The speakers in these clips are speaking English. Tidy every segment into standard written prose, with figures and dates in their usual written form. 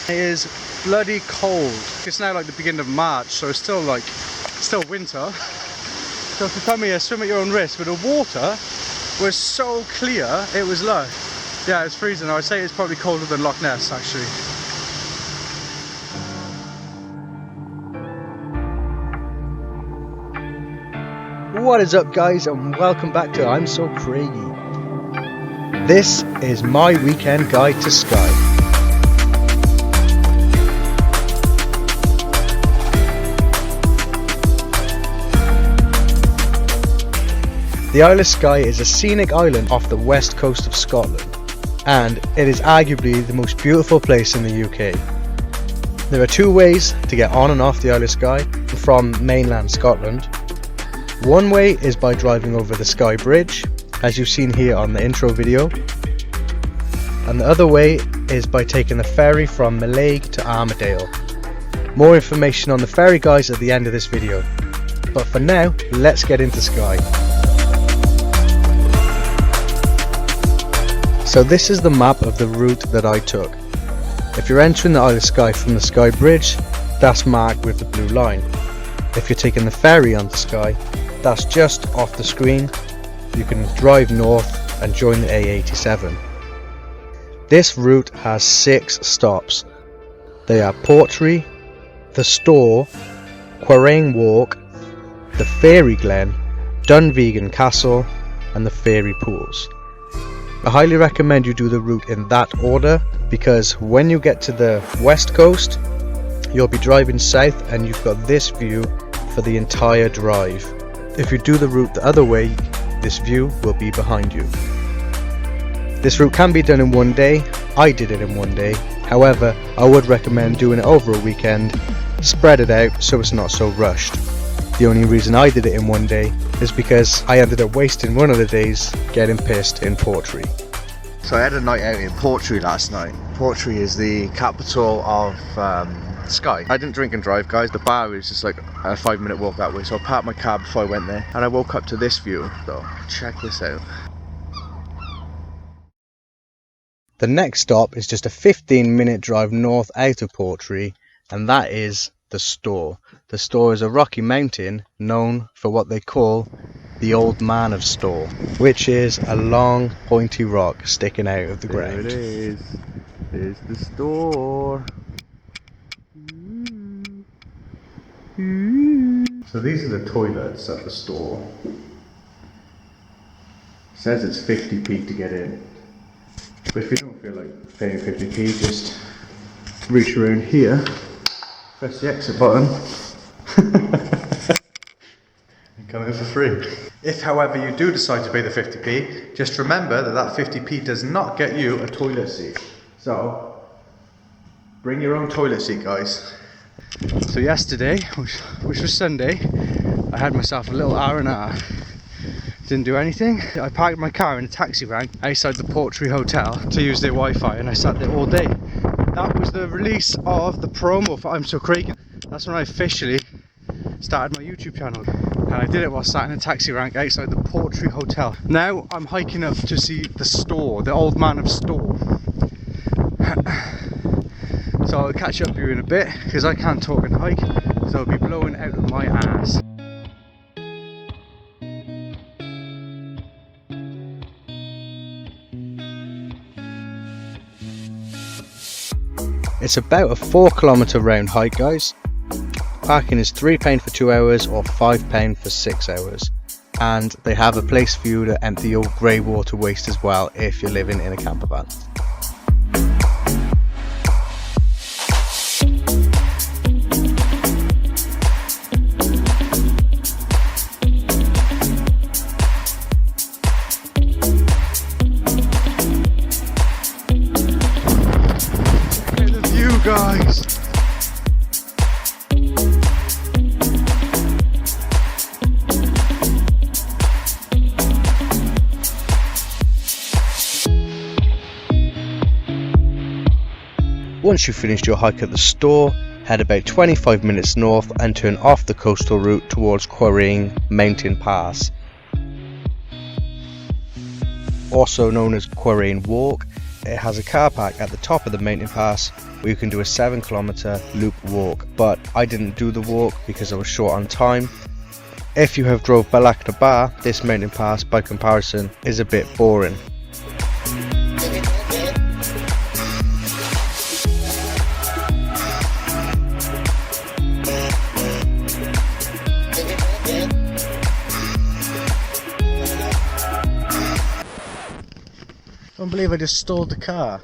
It is bloody cold. It's now like the beginning of March, so it's still winter. So to come here, swim at your own risk, but the water was so clear, it was low. Yeah, it's freezing. I would say it's probably colder than Loch Ness actually. What is up guys, and welcome back to I'm So Craigy. This is my weekend guide to Skye. The Isle of Skye is a scenic island off the west coast of Scotland, and it is arguably the most beautiful place in the UK. There are two ways to get on and off the Isle of Skye from mainland Scotland. One way is by driving over the Skye Bridge, as you've seen here on the intro video, and the other way is by taking the ferry from Mallaig to Armadale. More information on the ferry guys at the end of this video, but for now, let's get into Skye. So this is the map of the route that I took. If you're entering the Isle of Skye from the Skye Bridge, that's marked with the blue line. If you're taking the ferry onto Skye, that's just off the screen. You can drive north and join the A87. This route has 6 stops. They are Portree, the Store, Quiraing Walk, the Fairy Glen, Dunvegan Castle and the Fairy Pools. I highly recommend you do the route in that order, because when you get to the west coast, you'll be driving south and you've got this view for the entire drive. If you do the route the other way, this view will be behind you. This route can be done in one day. I did it in one day. However, I would recommend doing it over a weekend, spread it out so it's not so rushed. The only reason I did it in one day is because I ended up wasting one of the days getting pissed in Portree. So I had a night out in Portree last night. Portree is the capital of Skye. I didn't drink and drive, guys. The bar is just like a 5-minute walk that way, so I parked my car before I went there, and I woke up to this view though. Check this out. The next stop is just a 15-minute drive north out of Portree, and that is the Store. The Store is a rocky mountain known for what they call the Old Man of Store, which is a long pointy rock sticking out of the ground. There it is. There's the Store. So these are the toilets at the Store. It says it's 50p to get in, but if you don't feel like paying 50p, just reach around here, press the exit button and come in for free. If however you do decide to pay the 50p, just remember that 50p does not get you a toilet seat. So bring your own toilet seat, guys. So yesterday, which was Sunday, I had myself a little R&R. Didn't do anything. I parked my car in a taxi rank outside the Portree Hotel to use their Wi-Fi, and I sat there all day. That was the release of the promo for I'm So Craigy. That's when I officially started my YouTube channel, and I did it while sat in a taxi rank outside the Portree Hotel. Now I'm hiking up to see the Store, the Old Man of Store. So I'll catch up with you in a bit, because I can't talk and hike, so I'll be blowing out of my ass. It's about a 4-kilometre round hike, guys. Parking is £3 for 2 hours or £5 for 6 hours. And they have a place for you to empty your grey water waste as well if you're living in a camper van. Guys, once you've finished your hike at the Store, head about 25 minutes north and turn off the coastal route towards Quiraing Mountain Pass, also known as Quiraing Walk. it has a car park at the top of the mountain pass where you can do a 7-kilometer loop walk, but I didn't do the walk because I was short on time. If you have drove Balak to Bar, this mountain pass by comparison is a bit boring. I don't believe I just stalled the car.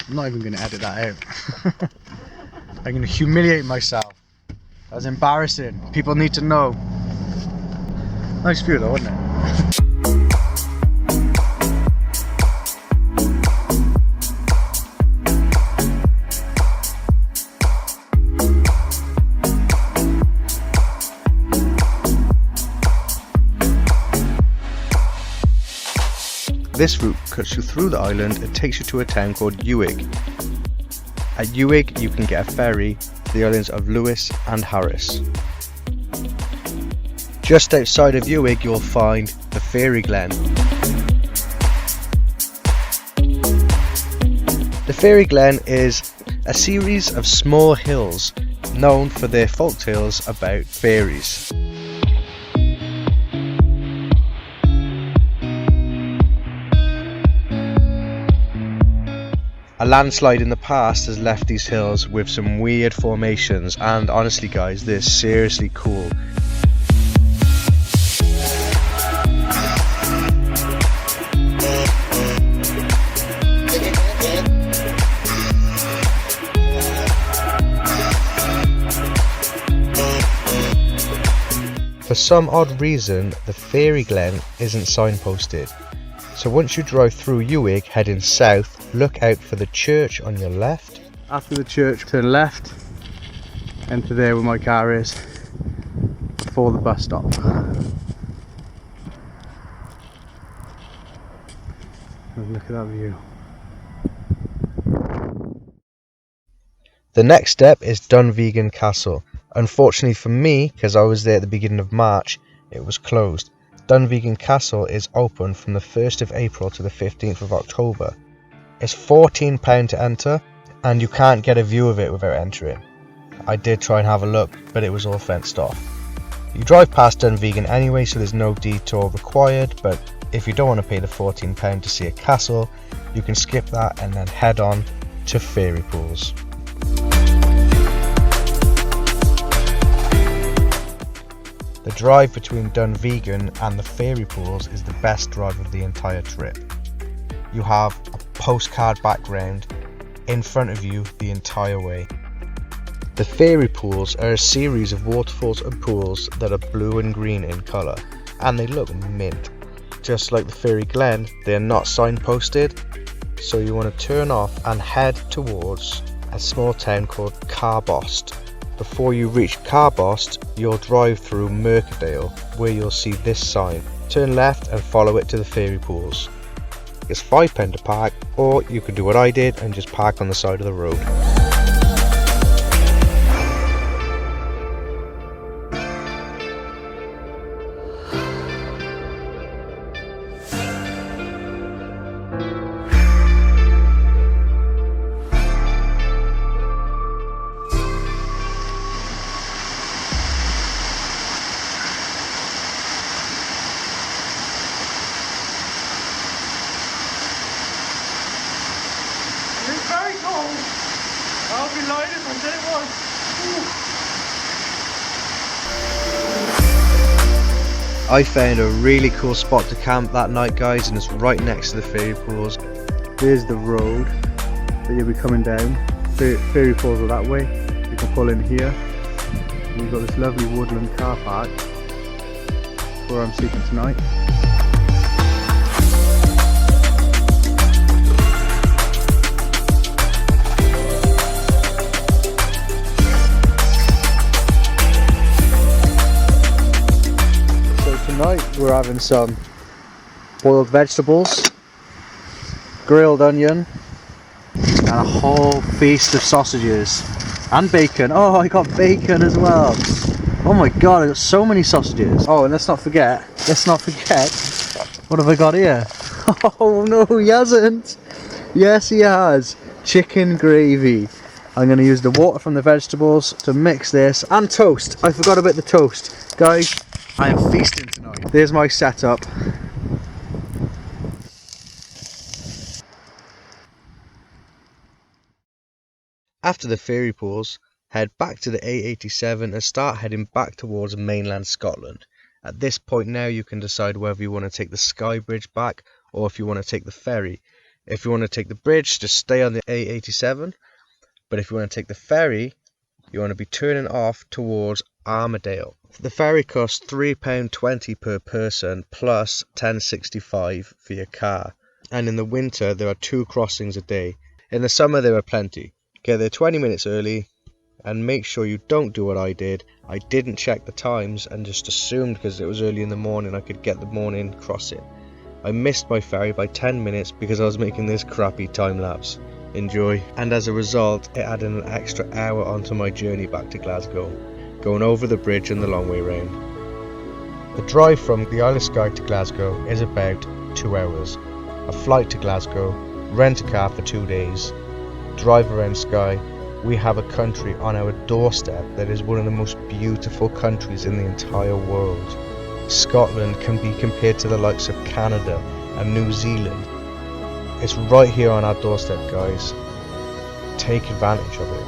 I'm not even going to edit that out. I'm going to humiliate myself. That was embarrassing. People need to know. Nice view though, wasn't it? This route cuts you through the island and takes you to a town called Uig. At Uig you can get a ferry to the islands of Lewis and Harris. Just outside of Uig you'll find the Fairy Glen. The Fairy Glen is a series of small hills known for their folk tales about fairies. A landslide in the past has left these hills with some weird formations, and honestly guys, they're seriously cool. For some odd reason, the Fairy Glen isn't signposted. So once you drive through Uig heading south, look out for the church on your left. After the church, turn left, enter there where my car is, before the bus stop. Look at that view. The next step is Dunvegan Castle. Unfortunately for me, because I was there at the beginning of March, it was closed. Dunvegan Castle is open from the 1st of April to the 15th of October. It's £14 to enter, and you can't get a view of it without entering. I did try and have a look, but it was all fenced off. You drive past Dunvegan anyway, so there's no detour required, but if you don't want to pay the £14 to see a castle, you can skip that and then head on to Fairy Pools. The drive between Dunvegan and the Fairy Pools is the best drive of the entire trip. You have a postcard background in front of you the entire way. The Fairy Pools are a series of waterfalls and pools that are blue and green in colour, and they look mint. Just like the Fairy Glen, they are not signposted, so you want to turn off and head towards a small town called Carbost. Before you reach Carbost, you'll drive through Mercadale, where you'll see this sign. Turn left and follow it to the Fairy Pools. It's £5 to park, or you could do what I did and just park on the side of the road. It's very cold. I'll be lying if I said it was. I found a really cool spot to camp that night, guys, and it's right next to the Fairy Pools. There's the road that you'll be coming down. Fairy Pools are that way. You can pull in here. And you've got this lovely woodland car park where I'm sleeping tonight. Tonight we're having some boiled vegetables, grilled onion, and a whole feast of sausages and bacon. Oh, I got bacon as well. Oh my god, I got so many sausages. Oh, and let's not forget, what have I got here? Oh no, he hasn't. Yes, he has. Chicken gravy. I'm going to use the water from the vegetables to mix this. And toast. I forgot about the toast. Guys, I am feasting tonight. There's my setup. After the ferry pools, head back to the A87 and start heading back towards mainland Scotland. At this point now you can decide whether you want to take the Skye Bridge back or if you want to take the ferry. If you want to take the bridge, just stay on the A87, but if you want to take the ferry, you want to be turning off towards Armadale. The ferry costs £3.20 per person plus £10.65 for your car, and in the winter there are 2 crossings a day. In the summer there are plenty. Get there 20 minutes early and make sure you don't do what I did. I didn't check the times and just assumed because it was early in the morning I could get the morning crossing. I missed my ferry by 10 minutes because I was making this crappy time lapse. Enjoy. And as a result, it added an extra hour onto my journey back to Glasgow, going over the bridge and the long way round. The drive from the Isle of Skye to Glasgow is about 2 hours. A flight to Glasgow, rent a car for 2 days, drive around Skye. We have a country on our doorstep that is one of the most beautiful countries in the entire world. Scotland can be compared to the likes of Canada and New Zealand. It's right here on our doorstep, guys. Take advantage of it.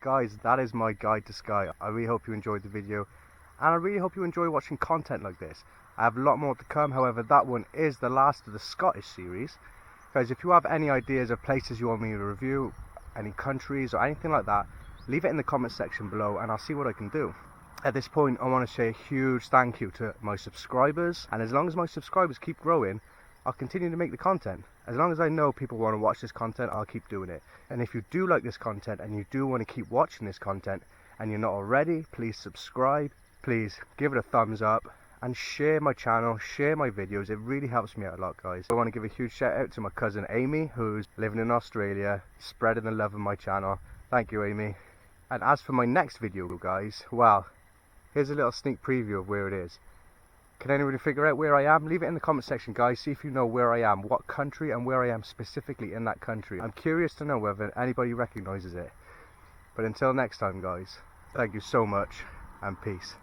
Guys, that is my guide to Skye. I really hope you enjoyed the video, and I really hope you enjoy watching content like this. I have a lot more to come, however that one is the last of the Scottish series. Guys, if you have any ideas of places you want me to review, any countries or anything like that, leave it in the comment section below and I'll see what I can do. At this point I want to say a huge thank you to my subscribers, and as long as my subscribers keep growing, I'll continue to make the content. As long as I know people want to watch this content, I'll keep doing it. And if you do like this content and you do want to keep watching this content and you're not already, please subscribe, please give it a thumbs up and share my channel, share my videos. It really helps me out a lot, guys. I want to give a huge shout out to my cousin Amy, who's living in Australia, spreading the love of my channel. Thank you, Amy. And as for my next video, guys, well, here's a little sneak preview of where it is. Can anybody figure out where I am? Leave it in the comment section, guys. See if you know where I am, what country, and where I am specifically in that country. I'm curious to know whether anybody recognizes it. But until next time, guys, thank you so much, and peace.